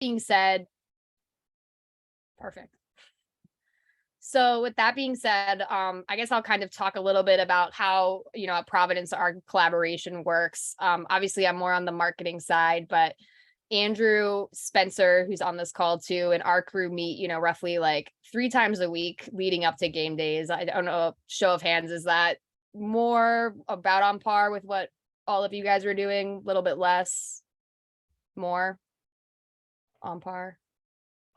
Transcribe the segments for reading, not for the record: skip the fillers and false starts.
being said, perfect. So with that being said, I guess I'll kind of talk a little bit about how, at Providence, our collaboration works. Obviously, I'm more on the marketing side, but Andrew, Spencer, who's on this call too, and our crew meet, roughly like 3 times a week leading up to game days. I don't know, show of hands, is that more about on par with what all of you guys were doing? A little bit less, more on par?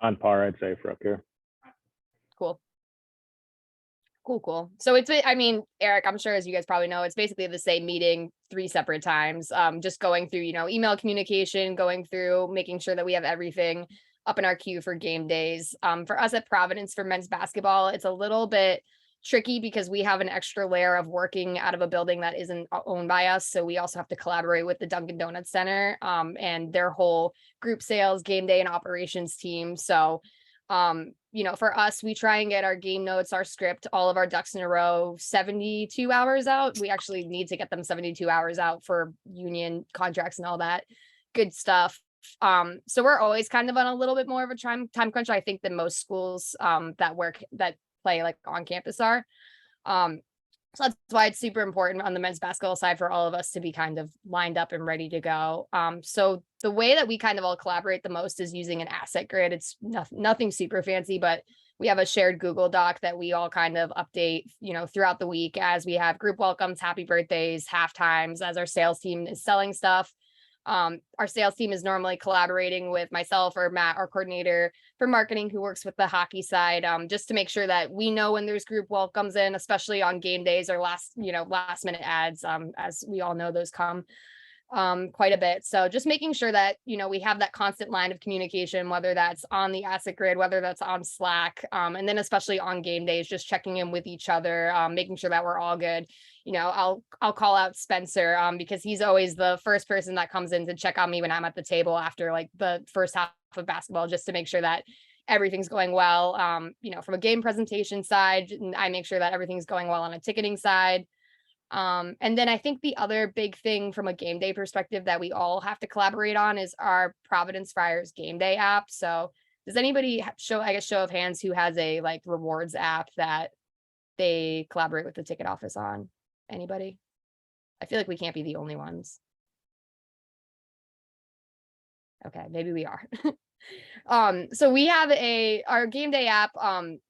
On par, I'd say, for up here. Cool. Cool. So Eric, I'm sure, as you guys probably know, it's basically the same meeting 3 separate times. Just going through, email communication, going through, making sure that we have everything up in our queue for game days. For us at Providence, for men's basketball, it's a little bit tricky because we have an extra layer of working out of a building that isn't owned by us. So we also have to collaborate with the Dunkin' Donuts Center, and their whole group sales, game day, and operations team. So for us, we try and get our game notes, our script, all of our ducks in a row 72 hours out. We actually need to get them 72 hours out for union contracts and all that good stuff. So we're always kind of on a little bit more of a time crunch, I think, than most schools that play like on campus are. So that's why it's super important on the men's basketball side for all of us to be kind of lined up and ready to go. So the way that we kind of all collaborate the most is using an asset grid. It's nothing super fancy, but we have a shared Google Doc that we all kind of update, throughout the week as we have group welcomes, happy birthdays, half times, as our sales team is selling stuff. Our sales team is normally collaborating with myself or Matt, our coordinator for marketing, who works with the hockey side, just to make sure that we know when there's group welcomes in, especially on game days or last minute ads. As we all know, those come quite a bit. So just making sure that, we have that constant line of communication, whether that's on the asset grid, whether that's on Slack, and then especially on game days, just checking in with each other, making sure that we're all good. I'll call out Spencer, because he's always the first person that comes in to check on me when I'm at the table after like the first half of basketball, just to make sure that everything's going well. From a game presentation side, I make sure that everything's going well on a ticketing side. And then I think the other big thing from a game day perspective that we all have to collaborate on is our Providence Friars game day app. So does anybody show of hands who has a like rewards app that they collaborate with the ticket office on? Anybody? I feel like we can't be the only ones. Okay, maybe we are. So we have our game day app.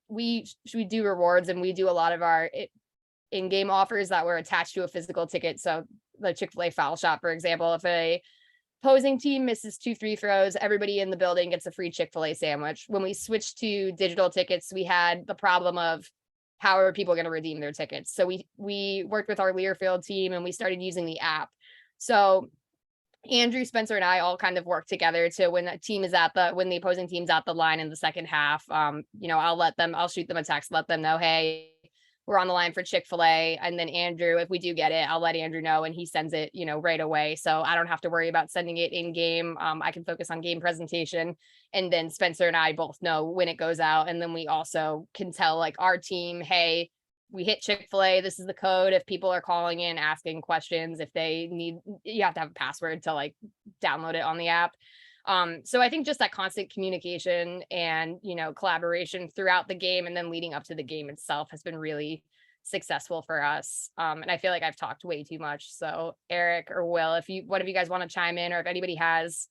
We do rewards, and we do a lot of our in-game offers that were attached to a physical ticket. So the Chick-fil-A foul shot, for example, if a opposing team misses 2 free throws, everybody in the building gets a free Chick-fil-A sandwich. When we switched to digital tickets, we had the problem of how are people going to redeem their tickets. So we worked with our Learfield team, and we started using the app. So Andrew, Spencer, and I all kind of work together to when the opposing team's at the line in the second half, I'll shoot them a text, let them know, hey, we're on the line for Chick-fil-A. And then Andrew, if we do get it, I'll let Andrew know, and he sends it, right away. So I don't have to worry about sending it in game. I can focus on game presentation. And then Spencer and I both know when it goes out. And then we also can tell like our team, hey, we hit Chick-fil-A. This is the code. If people are calling in, asking questions, if they need, you have to have a password to like download it on the app. So I think just that constant communication and, collaboration throughout the game and then leading up to the game itself has been really successful for us. And I feel like I've talked way too much. So Eric or Will, one of you guys want to chime in, or if anybody has,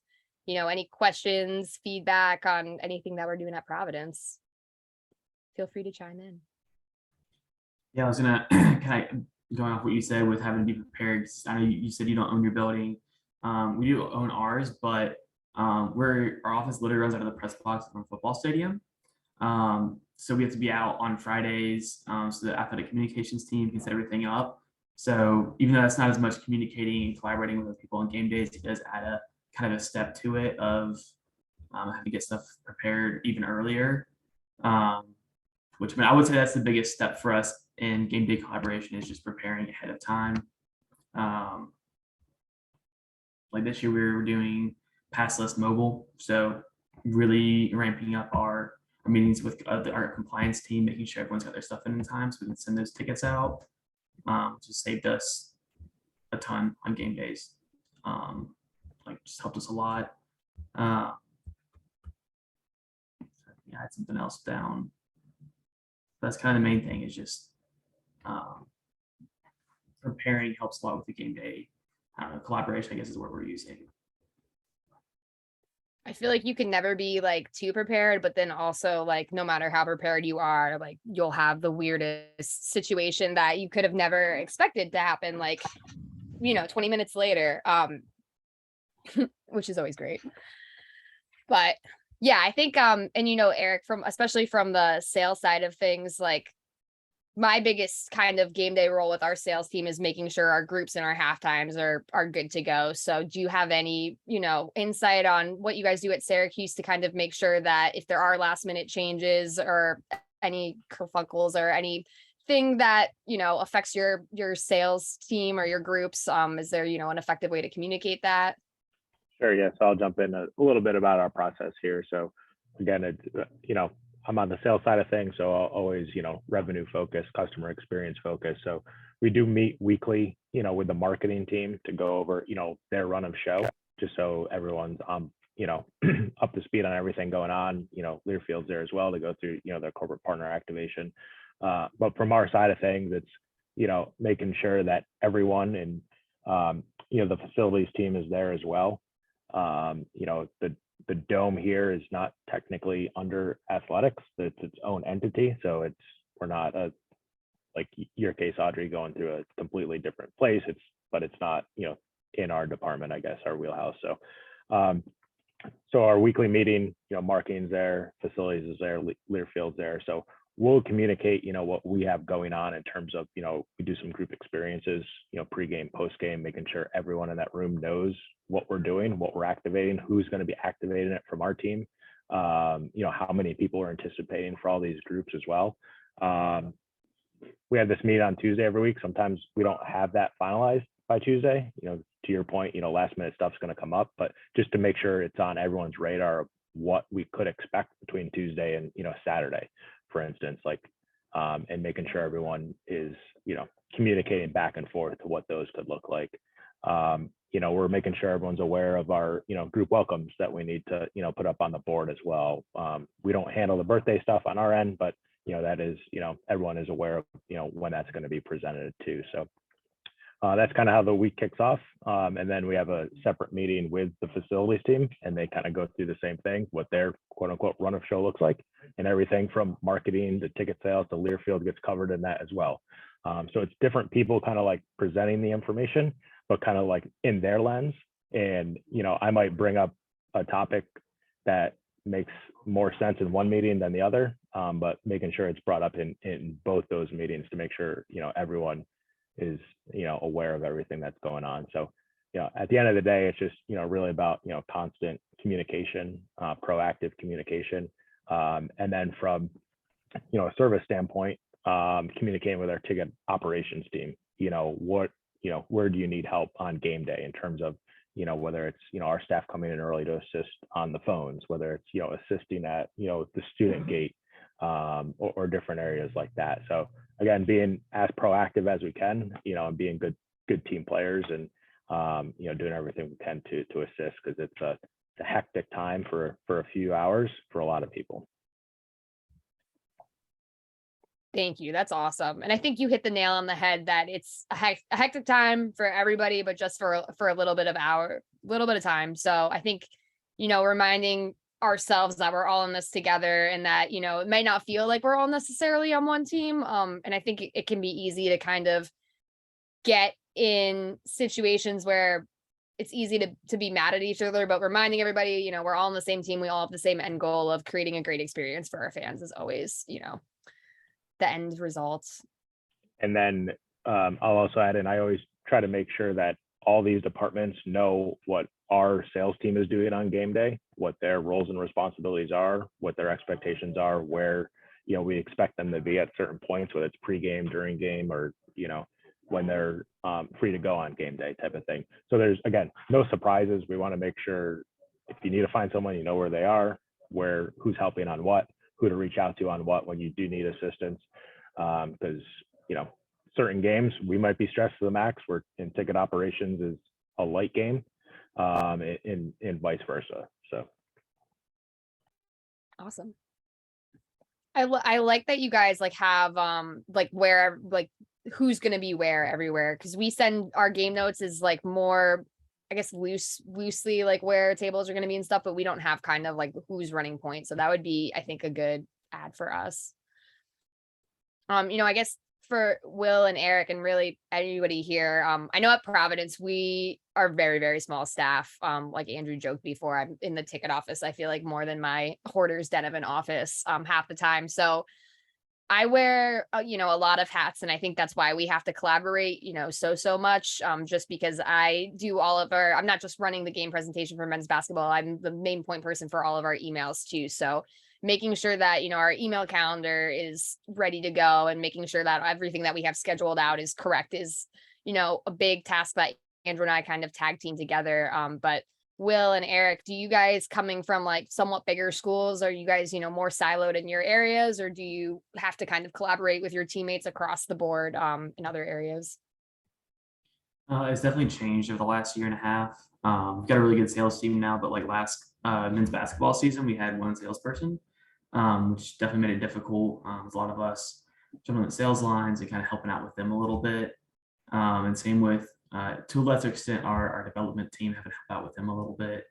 any questions, feedback on anything that we're doing at Providence, feel free to chime in. Yeah, I was gonna kind of going off what you said with having to be prepared. I know you said you don't own your building. We do own ours, but our office literally runs out of the press box from a football stadium. So we have to be out on Fridays, so the athletic communications team can set everything up. So even though that's not as much communicating and collaborating with people on game days, it does add a kind of a step to it of having to get stuff prepared even earlier. Which I would say that's the biggest step for us in game day collaboration, is just preparing ahead of time. Like this year we were doing pass list mobile, so really ramping up our meetings with our compliance team, making sure everyone's got their stuff in time so we can send those tickets out. Just saved us a ton on game days. Just helped us a lot. add something else down. That's kind of the main thing, is just preparing helps a lot with the game day. Collaboration, I guess, is what we're using. I feel like you can never be like too prepared, but then also like no matter how prepared you are, like you'll have the weirdest situation that you could have never expected to happen, like, 20 minutes later, which is always great. But yeah, I think and Eric, especially from the sales side of things, like my biggest kind of game day role with our sales team is making sure our groups and our half times are good to go. So do you have any, insight on what you guys do at Syracuse to kind of make sure that if there are last minute changes or any kerfunkles or anything that, affects your sales team or your groups, is there, an effective way to communicate that? Sure. Yes. I'll jump in a little bit about our process here. So again, it's, I'm on the sales side of things, so I'll always, revenue focused, customer experience focused. So we do meet weekly, with the marketing team to go over, their run of show, just so everyone's up to speed on everything going on. Learfield's there as well to go through, their corporate partner activation. But from our side of things, it's, making sure that everyone in, the facilities team is there as well. The dome here is not technically under athletics. It's its own entity. So we're not like your case, Audrey, going through a completely different place. But it's not, in our department, I guess, our wheelhouse. So, so our weekly meeting, marketing's there, facilities is there, Learfield's there. So we'll communicate, what we have going on in terms of, we do some group experiences, pregame, postgame, making sure everyone in that room knows what we're doing, what we're activating, who's going to be activating it from our team, how many people are anticipating for all these groups as well. We have this meet on Tuesday every week. Sometimes we don't have that finalized by Tuesday. To your point, last minute stuff's going to come up, but just to make sure it's on everyone's radar of what we could expect between Tuesday and, Saturday, for instance, like, and making sure everyone is, communicating back and forth to what those could look like. We're making sure everyone's aware of our, group welcomes that we need to, put up on the board as well. We don't handle the birthday stuff on our end, but, that is, everyone is aware of, when that's going to be presented too. So that's kind of how the week kicks off. And then we have a separate meeting with the facilities team, and they kind of go through the same thing, what their quote unquote run of show looks like, and everything from marketing to ticket sales to Learfield gets covered in that as well. So it's different people kind of like presenting the information, but kind of like in their lens. And, I might bring up a topic that makes more sense in one meeting than the other, but making sure it's brought up in both those meetings to make sure, everyone is, aware of everything that's going on. So, at the end of the day, it's just, really about, constant communication, proactive communication. And then from, a service standpoint, communicating with our ticket operations team, where do you need help on game day in terms of, whether it's, our staff coming in early to assist on the phones, whether it's, assisting at, the student gate, or different areas like that. So again, being as proactive as we can, and being good team players, and doing everything we can to assist, because it's a hectic time for a few hours for a lot of people. Thank you. That's awesome. And I think you hit the nail on the head that it's a hectic time for everybody, but just for a little bit of time. So I think, reminding ourselves that we're all in this together, and that, it may not feel like we're all necessarily on one team. And I think it can be easy to kind of get in situations where it's easy to be mad at each other, but reminding everybody, we're all on the same team. We all have the same end goal of creating a great experience for our fans is always, the end results. And then I'll also add in, I always try to make sure that all these departments know what our sales team is doing on game day, what their roles and responsibilities are, what their expectations are, where, we expect them to be at certain points, whether it's pregame, during game, or, when they're free to go on game day type of thing. So there's, again, no surprises. We want to make sure if you need to find someone, you know where they are, who's helping on what, who to reach out to on what when you do need assistance. Because, certain games we might be stressed to the max, where in ticket operations is a light game, and vice versa. So awesome. I like that you guys like have like where like who's gonna be where everywhere, because we send our game notes is like more, I guess, loosely like where tables are gonna be and stuff, but we don't have kind of like who's running point. So that would be, I think, a good add for us. I guess for Will and Eric and really anybody here, I know at Providence we are very, very small staff. Like Andrew joked before, I'm in the ticket office, I feel like more than my hoarder's den of an office half the time. So I wear, a lot of hats, and I think that's why we have to collaborate, so much, just because I do I'm not just running the game presentation for men's basketball. I'm the main point person for all of our emails too. So making sure that, our email calendar is ready to go and making sure that everything that we have scheduled out is correct is, a big task that Andrew and I kind of tag team together. But Will and Eric, do you guys, coming from like somewhat bigger schools, are you guys, more siloed in your areas, or do you have to kind of collaborate with your teammates across the board in other areas? It's definitely changed over the last year and a half. We've got a really good sales team now, but like last men's basketball season, we had one salesperson, which definitely made it difficult. With a lot of us jumping on the sales lines and kind of helping out with them a little bit. And same with, to a lesser extent, our development team, having to help out with them a little bit.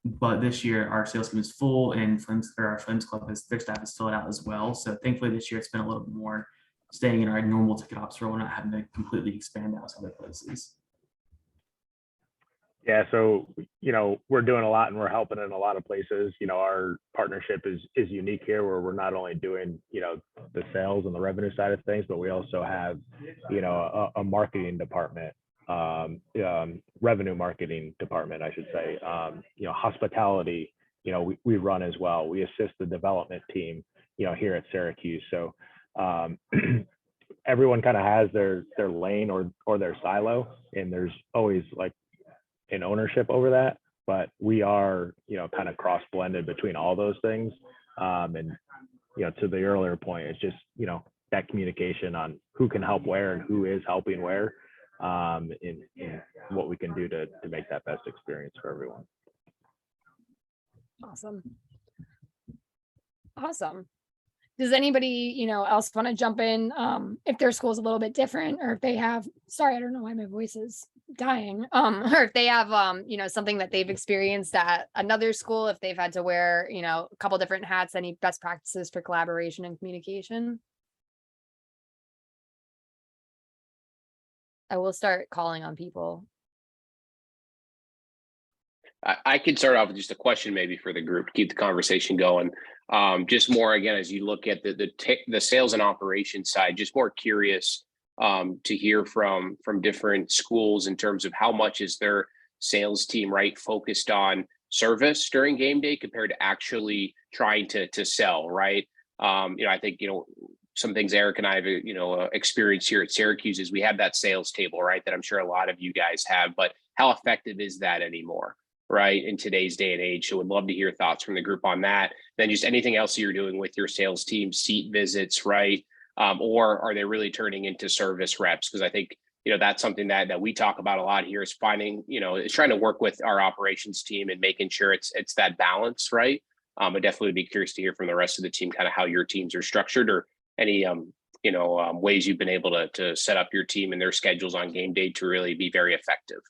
But this year, our sales team is full, and our Flames Club their staff is filled out as well. So thankfully, this year it's been a little bit more staying in our normal ticket ops role, not having to completely expand out to other places. Yeah, so we're doing a lot and we're helping in a lot of places. Our partnership is unique here, where we're not only doing the sales and the revenue side of things, but we also have a marketing department, revenue marketing department, I should say. Hospitality, we run as well. We assist the development team, here at Syracuse. So everyone kind of has their lane or their silo, and there's always like in ownership over that, but we are kind of cross blended between all those things. And to the earlier point, it's just that communication on who can help where and who is helping where, in what we can do to make that best experience for everyone. Awesome. Does anybody else want to jump in, if their school's a little bit different, or if they have, sorry, I don't know why my voice is dying, or if they have something that they've experienced at another school, if they've had to wear a couple different hats, any best practices for collaboration and communication? I will start calling on people. I could start off with just a question maybe for the group to keep the conversation going. Just more, again, as you look at the sales and operations side, just more curious to hear from different schools in terms of how much is their sales team focused on service during game day compared to actually trying to sell, right? I think some things Eric and I have experienced here at Syracuse is we have that sales table, right, that I'm sure a lot of you guys have, but how effective is that anymore, right, in today's day and age? So would love to hear thoughts from the group on that. Then just anything else you're doing with your sales team, seat visits, right? Or are they really turning into service reps? Because I think, that's something that we talk about a lot here, is finding, is trying to work with our operations team and making sure it's that balance, right? I'd definitely be curious to hear from the rest of the team, kind of how your teams are structured, or any, ways you've been able to set up your team and their schedules on game day to really be very effective.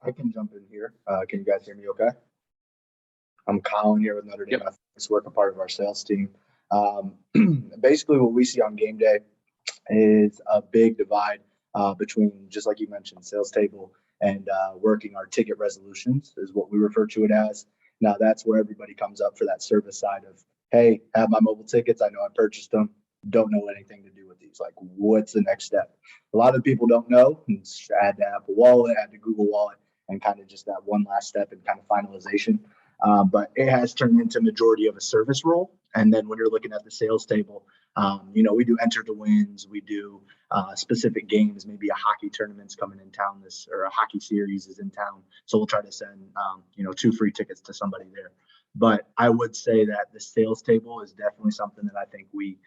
I can jump in here. Can you guys hear me okay? I'm Colin here with Notre Dame Athletics, work a part of our sales team. Basically, what we see on game day is a big divide between, just like you mentioned, sales table and working our ticket resolutions is what we refer to it as. Now, that's where everybody comes up for that service side of, hey, have my mobile tickets. I know I purchased them. Don't know anything to do with these. Like, what's the next step? A lot of people don't know. It's add to Apple Wallet, add to Google Wallet, and kind of just that one last step and kind of finalization. But it has turned into majority of a service role. And then when you're looking at the sales table, we do enter to wins. We do specific games. Maybe a hockey tournament's coming in town, or a hockey series is in town. So we'll try to send, 2 free tickets to somebody there. But I would say that the sales table is definitely something that I think we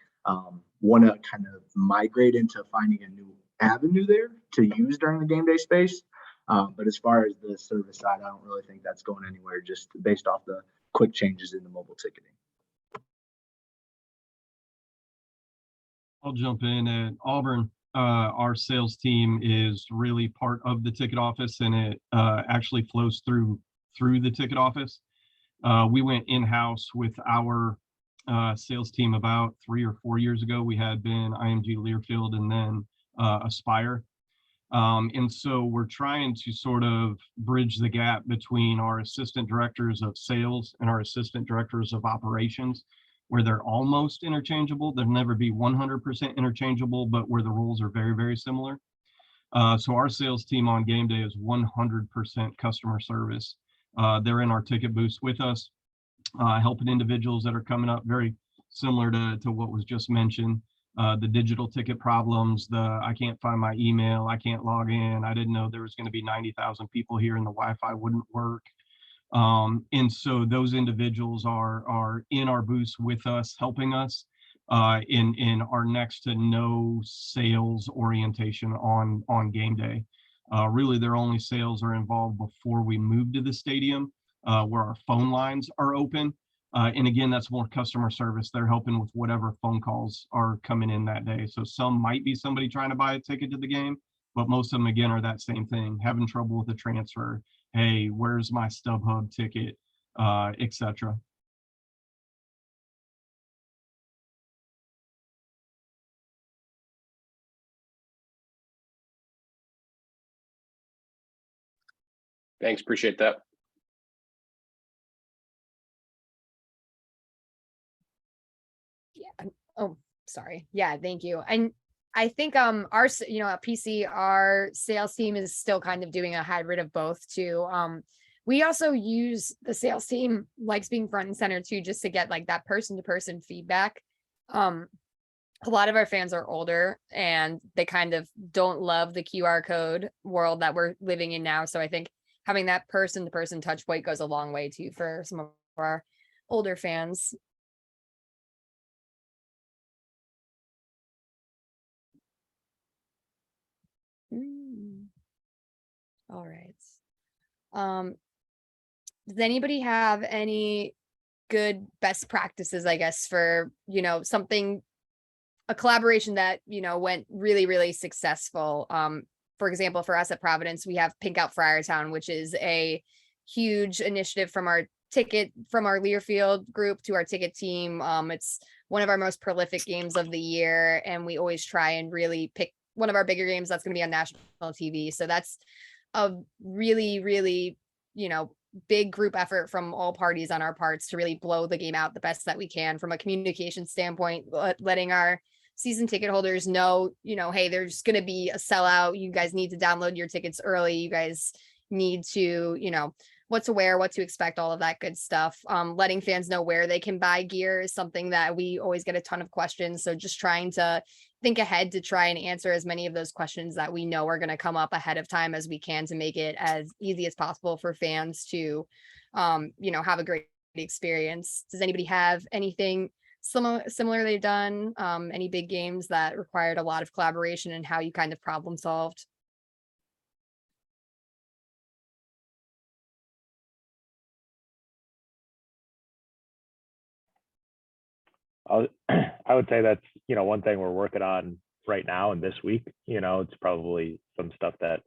want to kind of migrate into finding a new avenue there to use during the game day space. But as far as the service side, I don't really think that's going anywhere, just based off the quick changes in the mobile ticketing. I'll jump in at Auburn. Our sales team is really part of the ticket office, and it actually flows through the ticket office. We went in-house with our sales team about 3 or 4 years ago. We had been IMG Learfield and then Aspire. And so we're trying to sort of bridge the gap between our assistant directors of sales and our assistant directors of operations, where they're almost interchangeable. They'll never be 100% interchangeable, but where the roles are very, very similar. So our sales team on game day is 100% customer service. They're in our ticket booths with us, helping individuals that are coming up, very similar to what was just mentioned. The digital ticket problems, I can't find my email, I can't log in, I didn't know there was going to be 90,000 people here and the Wi-Fi wouldn't work. And so those individuals are in our booths with us, helping us in our next to no sales orientation on game day. Really, their only sales are involved before we move to the stadium, where our phone lines are open. And again, that's more customer service. They're helping with whatever phone calls are coming in that day. So some might be somebody trying to buy a ticket to the game, but most of them, again, are that same thing, having trouble with the transfer. Hey, where's my StubHub ticket, etc. Thanks, appreciate that. Yeah. Oh, sorry. Yeah, thank you. And I think our at PC, our sales team is still kind of doing a hybrid of both too. We also use the sales team likes being front and center too, just to get like that person-to-person feedback. A lot of our fans are older and they kind of don't love the QR code world that we're living in now. So I think having that person-to-person touch point goes a long way too for some of our older fans. All right. Does anybody have any good best practices, I guess, for, something, a collaboration that, went really, really successful? For example, for us at Providence, we have Pink Out Friartown, which is a huge initiative from our Learfield group to our ticket team. It's one of our most prolific games of the year, and we always try and really pick one of our bigger games that's going to be on national TV. So that's a really, really, big group effort from all parties on our parts to really blow the game out the best that we can from a communication standpoint, letting our season ticket holders know, hey, there's going to be a sellout. You guys need to download your tickets early. You guys need to, what to wear, what to expect, all of that good stuff. Letting fans know where they can buy gear is something that we always get a ton of questions. So just trying to think ahead to try and answer as many of those questions that we know are going to come up ahead of time as we can to make it as easy as possible for fans to, have a great experience. Does anybody have anything similar they've done? Any big games that required a lot of collaboration and how you kind of problem solved? I would say that's, one thing we're working on right now and this week. It's probably some stuff that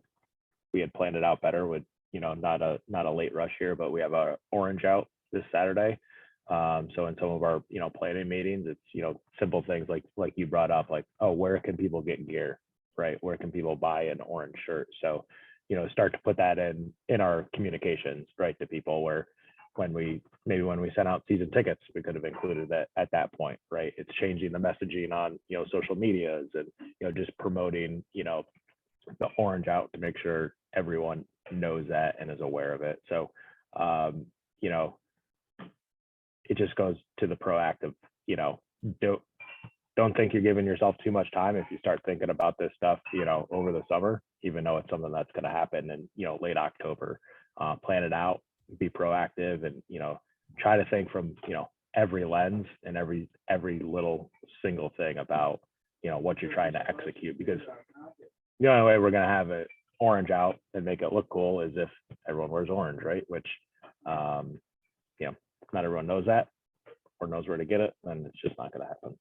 we had planned it out better with, not a late rush here, but we have our orange out this Saturday. So in some of our, planning meetings, it's, simple things like you brought up, like, oh, where can people get gear, right? Where can people buy an orange shirt? So, start to put that in our communications, right, to people, where when we sent out season tickets, we could have included that at that point, right? It's changing the messaging on, social medias and, just promoting, the orange out to make sure everyone knows that and is aware of it. So, it just goes to the proactive, don't think you're giving yourself too much time if you start thinking about this stuff, over the summer, even though it's something that's going to happen in, late October. Plan it out, be proactive, and, try to think from, every lens and every little single thing about, what you're trying to execute, because the only way we're going to have it orange out and make it look cool is if everyone wears orange, right? Which, not everyone knows that or knows where to get it, then it's just not going to happen.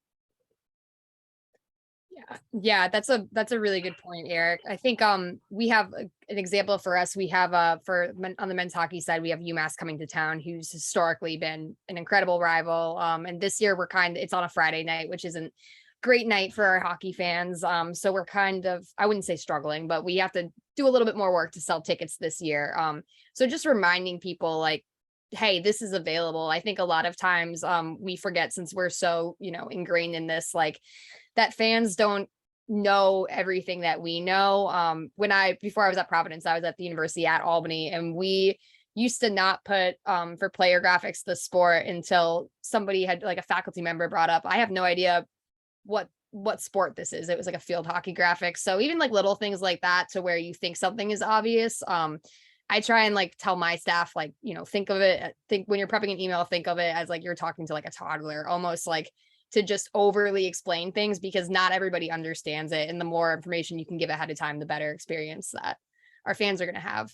Yeah, that's a really good point, Eric. I think we have an example for us. We have on the men's hockey side, we have UMass coming to town, who's historically been an incredible rival. And this year it's on a Friday night, which isn't great night for our hockey fans. So we're kind of, I wouldn't say struggling, but we have to do a little bit more work to sell tickets this year. So just reminding people like, hey, this is available. I think a lot of times we forget, since we're so, ingrained in this, like that fans don't know everything that we know. Before I was at Providence, I was at the University at Albany, and we used to not put for player graphics the sport until somebody had, like, a faculty member brought up, I have no idea what sport this is. It was like a field hockey graphic. So even like little things like that, to where you think something is obvious. I try and like tell my staff, like, think when you're prepping an email, think of it as like you're talking to like a toddler, almost like to just overly explain things, because not everybody understands it. And the more information you can give ahead of time, the better experience that our fans are going to have.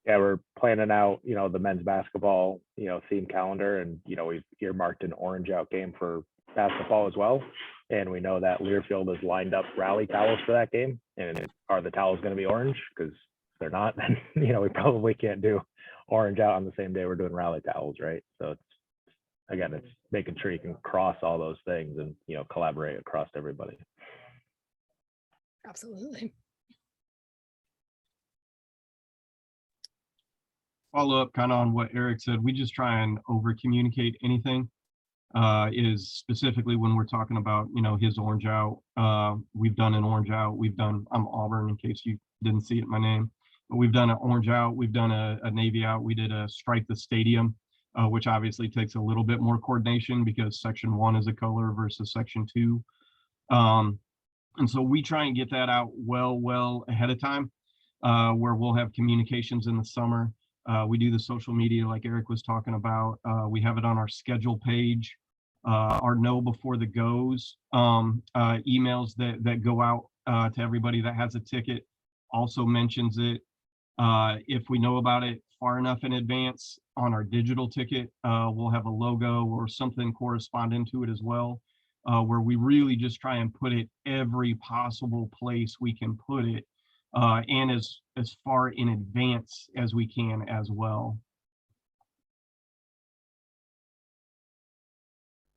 Yeah, we're planning out, the men's basketball, theme calendar, and, we've earmarked an orange out game for basketball as well. And we know that Learfield has lined up Rowley towels for that game. And are the towels going to be orange? Because if they're not, then, we probably can't do orange out on the same day we're doing Rowley towels, right? So it's making sure you can cross all those things and, collaborate across everybody. Absolutely. Follow up kind of on what Eric said. We just try and over communicate anything. Is specifically when we're talking about, his orange out. We've done an orange out. I'm Auburn, in case you didn't see it in my name, but we've done an orange out. We've done a navy out. We did a stripe the stadium, which obviously takes a little bit more coordination because section 1 is a color versus section 2. And so we try and get that out well ahead of time, where we'll have communications in the summer. We do the social media like Eric was talking about. We have it on our schedule page. Our know before the goes emails that go out to everybody that has a ticket also mentions it. If we know about it far enough in advance, on our digital ticket, we'll have a logo or something corresponding to it as well, where we really just try and put it every possible place we can put it, and as far in advance as we can as well.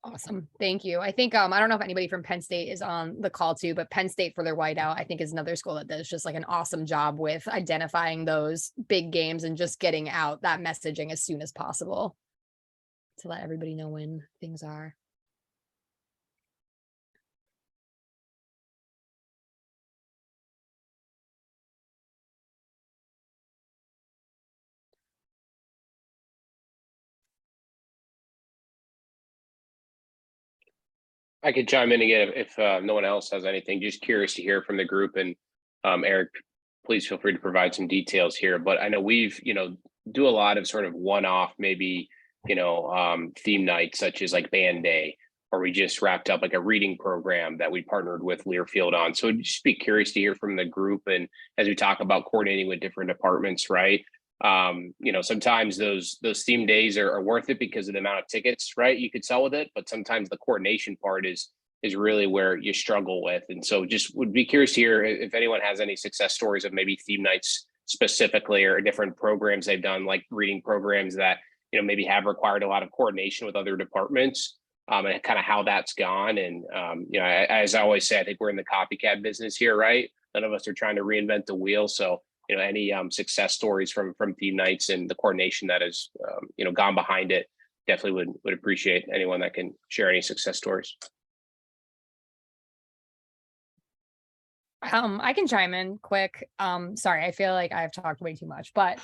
Awesome. Thank you. I think, I don't know if anybody from Penn State is on the call too, but Penn State for their whiteout, I think, is another school that does just like an awesome job with identifying those big games and just getting out that messaging as soon as possible to let everybody know when things are. I could chime in again if no one else has anything. Just curious to hear from the group, and Eric, please feel free to provide some details here. But I know we've, do a lot of sort of one-off, maybe, theme nights, such as like band day, or we just wrapped up like a reading program that we partnered with Learfield on. So I'd just be curious to hear from the group. And as we talk about coordinating with different departments, right? Sometimes those theme days are worth it because of the amount of tickets, right, you could sell with it, but sometimes the coordination part is really where you struggle with. And so just would be curious to hear if anyone has any success stories of maybe theme nights specifically, or different programs they've done, like reading programs that, maybe have required a lot of coordination with other departments, and kind of how that's gone. And, as I always say, I think we're in the copycat business here, right? None of us are trying to reinvent the wheel. So any success stories from theme nights and the coordination that has, gone behind it, definitely would appreciate anyone that can share any success stories. I can chime in quick. Sorry, I feel like I've talked way too much, but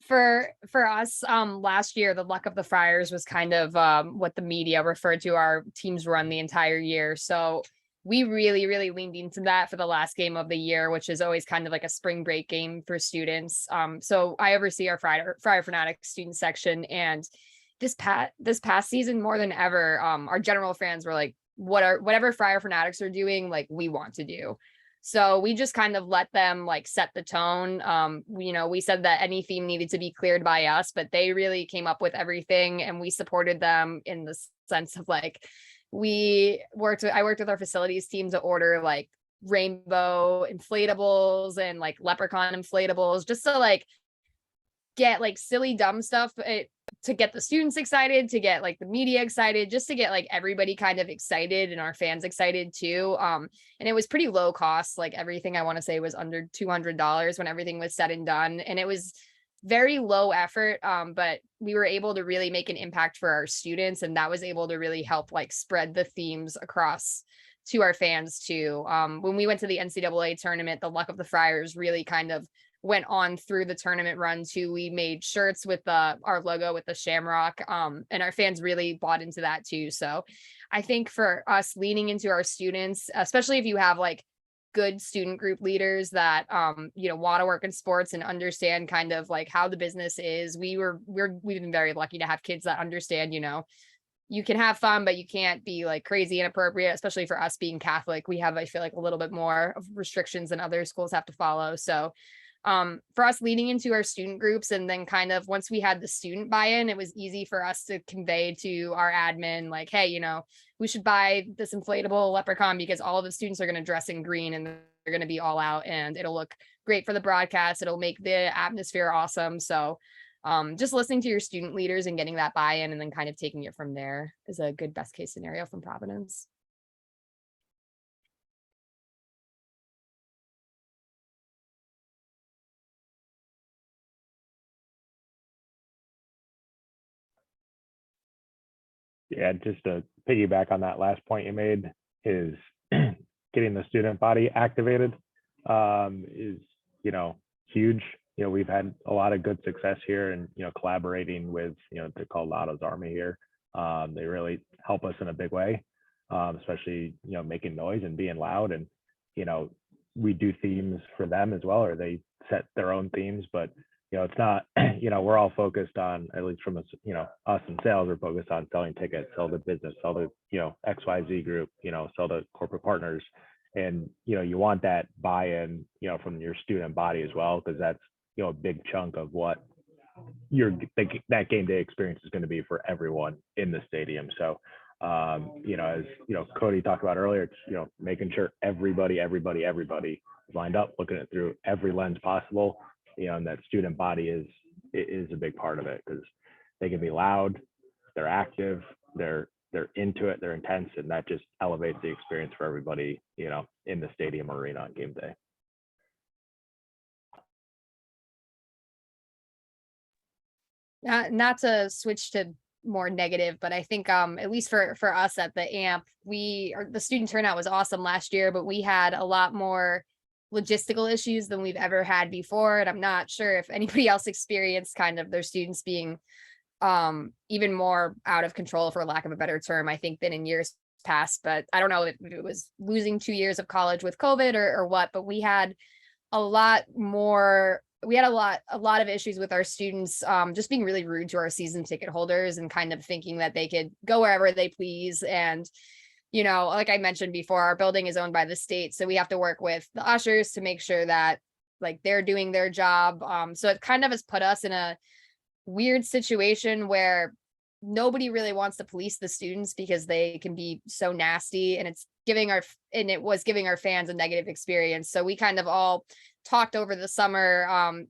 for us, last year, the luck of the Friars was kind of what the media referred to our team's run the entire year. So we really, really leaned into that for the last game of the year, which is always kind of like a spring break game for students. So I oversee our Friar Fanatics student section, and this past season, more than ever, our general fans were like, whatever Friar Fanatics are doing, like, we want to do. So we just kind of let them like set the tone. We said that any theme needed to be cleared by us, but they really came up with everything, and we supported them in the sense of like, I worked with our facilities team to order like rainbow inflatables and like leprechaun inflatables, just to like get like silly dumb stuff to get the students excited, to get like the media excited, just to get like everybody kind of excited and our fans excited too. And it was pretty low cost. Like everything I want to say was under $200 when everything was said and done. And it was very low effort. But we were able to really make an impact for our students. And that was able to really help like spread the themes across to our fans too. When we went to the NCAA tournament, the Luck of the Friars really kind of went on through the tournament run too. We made shirts with our logo with the shamrock, and our fans really bought into that too. So I think for us, leaning into our students, especially if you have like good student group leaders that want to work in sports and understand kind of like how the business is, we've been very lucky to have kids that understand, you can have fun, but you can't be like crazy inappropriate, especially for us being Catholic. We have, I feel like, a little bit more of restrictions than other schools have to follow. So for us, leaning into our student groups, and then kind of once we had the student buy-in, it was easy for us to convey to our admin like, hey, we should buy this inflatable leprechaun because all of the students are going to dress in green and they're going to be all out, and it'll look great for the broadcast. It'll make the atmosphere awesome. So just listening to your student leaders and getting that buy-in and then kind of taking it from there is a good best case scenario from Providence. Yeah, just to piggyback on that last point you made, is getting the student body activated is, huge. We've had a lot of good success here, and, collaborating with, they're called Lotto's Army here. They really help us in a big way, especially, making noise and being loud. And, we do themes for them as well, or they set their own themes, but it's not, we're all focused on, at least from us, us in sales, we're focused on selling tickets, sell the business, sell the, XYZ group, sell the corporate partners. And, you want that buy-in, from your student body as well, because that's, a big chunk of what that game day experience is going to be for everyone in the stadium. So, as, Cody talked about earlier, it's, making sure everybody is lined up, looking at it through every lens possible. And that student body is a big part of it, because they can be loud, they're active, they're into it, they're intense, and that just elevates the experience for everybody, in the stadium arena on game day. Not to switch to more negative, but I think at least for us at the AMP, the student turnout was awesome last year, but we had a lot more logistical issues than we've ever had before. And I'm not sure if anybody else experienced kind of their students being even more out of control, for lack of a better term, I think, than in years past. But I don't know if it was losing 2 years of college with COVID or what, but we had a lot of issues with our students just being really rude to our season ticket holders and kind of thinking that they could go wherever they please. And like I mentioned before, our building is owned by the state, so we have to work with the ushers to make sure that like they're doing their job. So it kind of has put us in a weird situation where nobody really wants to police the students because they can be so nasty, and it was giving our fans a negative experience. So we kind of all talked over the summer,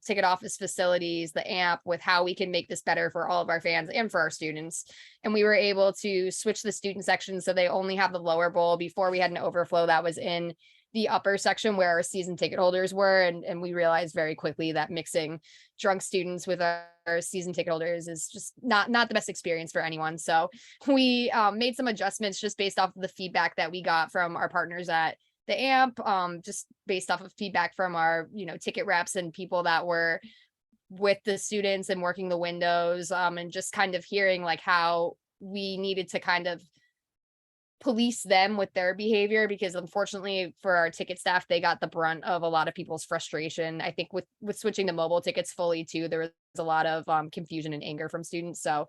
ticket office facilities, the AMP, with how we can make this better for all of our fans and for our students. And we were able to switch the student section so they only have the lower bowl. Before, we had an overflow that was in the upper section where our season ticket holders were. And we realized very quickly that mixing drunk students with our season ticket holders is just not the best experience for anyone. So we made some adjustments just based off of the feedback that we got from our partners at the AMP, just based off of feedback from our, ticket reps and people that were with the students and working the windows, and just kind of hearing like how we needed to kind of police them with their behavior, because unfortunately for our ticket staff, they got the brunt of a lot of people's frustration. I think with switching to mobile tickets fully too, there was a lot of confusion and anger from students. So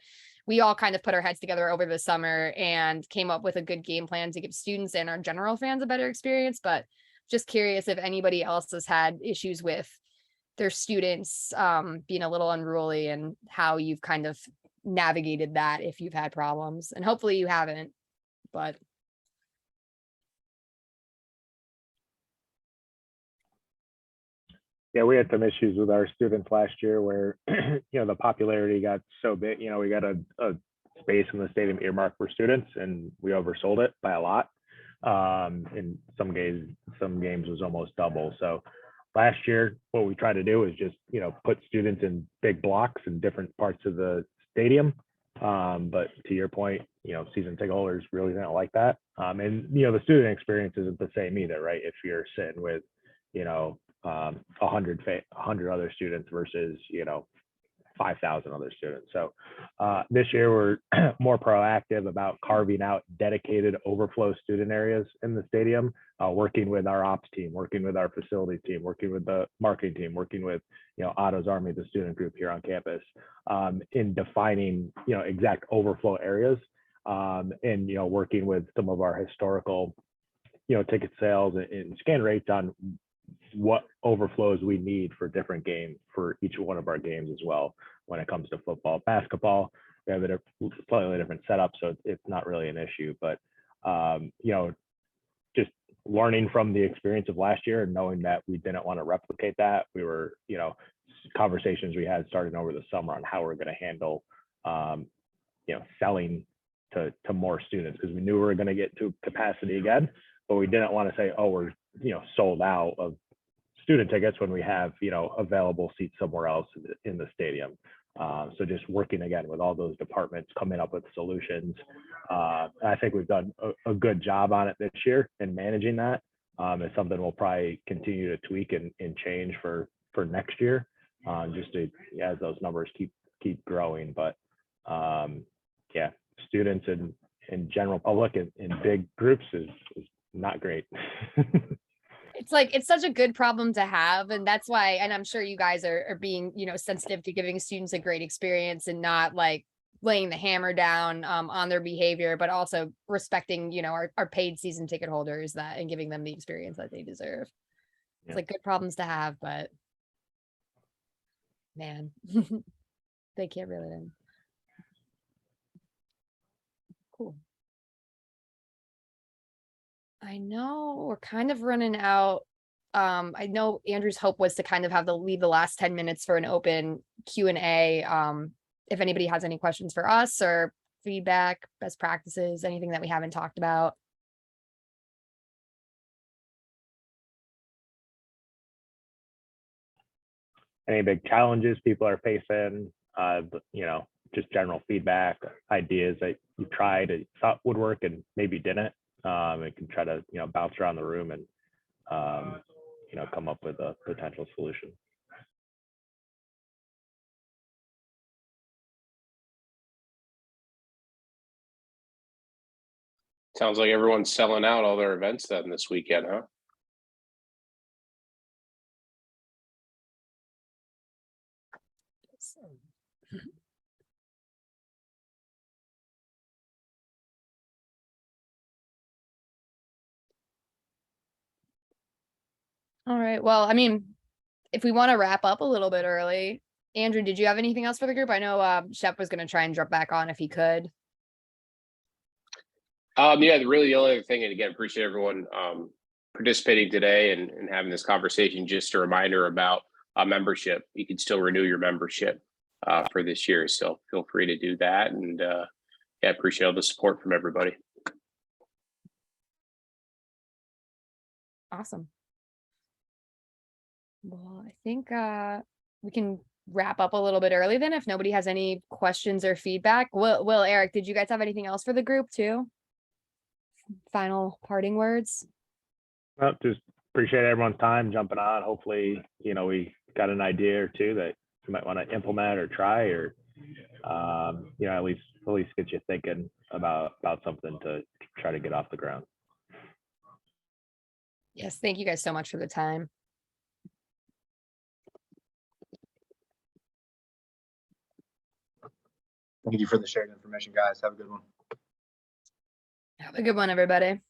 we all kind of put our heads together over the summer and came up with a good game plan to give students and our general fans a better experience. But just curious if anybody else has had issues with their students being a little unruly and how you've kind of navigated that if you've had problems, and hopefully you haven't, but. Yeah, we had some issues with our students last year where, the popularity got so big, we got a space in the stadium earmarked for students and we oversold it by a lot. In some games was almost double. So last year, what we tried to do is just, put students in big blocks in different parts of the stadium. But to your point, season ticket holders really didn't like that. And, the student experience isn't the same either, right? If you're sitting with, 100 other students versus 5,000 other students. So this year we're more proactive about carving out dedicated overflow student areas in the stadium, working with our ops team, working with our facilities team, working with the marketing team, working with Otto's Army, the student group here on campus, in defining exact overflow areas, and working with some of our historical ticket sales and scan rates on what overflows we need for different games for each one of our games as well. When it comes to football, basketball, we have a slightly different setup, so it's not really an issue. But just learning from the experience of last year and knowing that we didn't want to replicate that, we were conversations we had starting over the summer on how we're going to handle selling to more students, because we knew we were going to get to capacity again, but we didn't want to say, oh, we're sold out of student tickets when we have available seats somewhere else in the stadium. So just working again with all those departments, coming up with solutions. I think we've done a good job on it this year in managing that. It's something we'll probably continue to tweak and change for next year, just to as those numbers keep growing. But yeah, students and general public in big groups is not great. It's such a good problem to have, and that's why, and I'm sure you guys are being sensitive to giving students a great experience and not like laying the hammer down on their behavior, but also respecting our paid season ticket holders that and giving them the experience that they deserve. It's like good problems to have, but man, they can't reel it in. Cool. I know we're kind of running out. I know Andrew's hope was to kind of leave the last 10 minutes for an open Q&A. If anybody has any questions for us or feedback, best practices, anything that we haven't talked about. Any big challenges people are facing, just general feedback, ideas that you tried and thought would work and maybe didn't. It can try to bounce around the room and come up with a potential solution. Sounds like everyone's selling out all their events then this weekend, huh? All right. Well, I mean, if we want to wrap up a little bit early, Andrew, did you have anything else for the group? I know Shep was going to try and jump back on if he could. Yeah, really the only other thing, and again, appreciate everyone participating today and having this conversation. Just a reminder about membership. You can still renew your membership for this year, so feel free to do that. And yeah, appreciate all the support from everybody. Awesome. Well, I think we can wrap up a little bit early then if nobody has any questions or feedback. Will, Eric, did you guys have anything else for the group too? Final parting words? Well, just appreciate everyone's time jumping on. Hopefully, we got an idea or two that you might want to implement or try, or at least get you thinking about something to try to get off the ground. Yes, thank you guys so much for the time. Thank you for the shared information, guys. Have a good one. Have a good one, everybody.